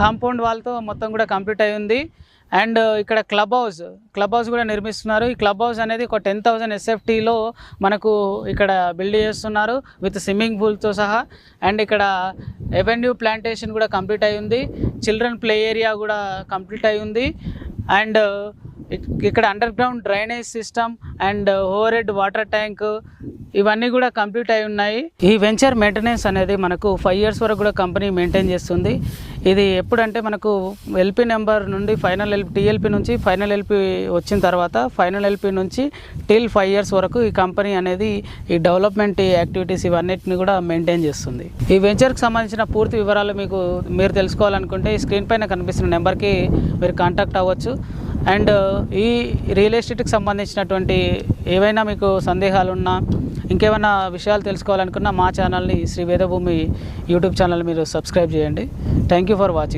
Compound వాల్తో మొత్తం కూడా complete అయి ఉంది. అండ్ ఇక్కడ క్లబ్ హౌస్ కూడా నిర్మిస్తున్నారు. ఈ క్లబ్ హౌస్ అనేది ఒక 10,000 SFTలో మనకు ఇక్కడ బిల్డ్ చేస్తున్నారు విత్ స్విమ్మింగ్ పూల్తో సహా. అండ్ ఇక్కడ ఎవెన్యూ ప్లాంటేషన్ కూడా కంప్లీట్ అయి ఉంది. చిల్డ్రన్ ప్లే ఏరియా కూడా కంప్లీట్ అయి ఉంది. అండ్ ఇక్కడ under ground drainage system and over head water tank ఇవన్నీ కూడా కంప్లీట్ అయి ఉన్నాయి. ఈ వెంచర్ మెయింటెనెన్స్ అనేది మనకు 5 years వరకు కూడా కంపెనీ మెయింటైన్ చేస్తుంది. ఇది ఎప్పుడంటే మనకు ఎల్పి నెంబర్ నుండి టీఎల్పి నుంచి ఫైనల్ ఎల్పి వచ్చిన తర్వాత ఫైనల్ ఎల్పి నుంచి టిల్ 5 years వరకు ఈ కంపెనీ అనేది ఈ డెవలప్మెంట్ యాక్టివిటీస్ ఇవన్నిటిని కూడా మెయింటైన్ చేస్తుంది. ఈ వెంచర్కి సంబంధించిన పూర్తి వివరాలు మీరు తెలుసుకోవాలనుకుంటే ఈ స్క్రీన్ పైన కనిపిస్తున్న నెంబర్కి మీరు కాంటాక్ట్ అవ్వచ్చు. అండ్ ఈ రియల్ ఎస్టేట్కి సంబంధించినటువంటి ఏవైనా మీకు సందేహాలు ఉన్నా ఇంకేమైనా విషయాలు తెలుసుకోవాలనుకున్నా మా ఛానల్ని శ్రీ వేదభూమి యూట్యూబ్ ఛానల్ మీరు సబ్స్క్రైబ్ చేయండి. Thank you for watching.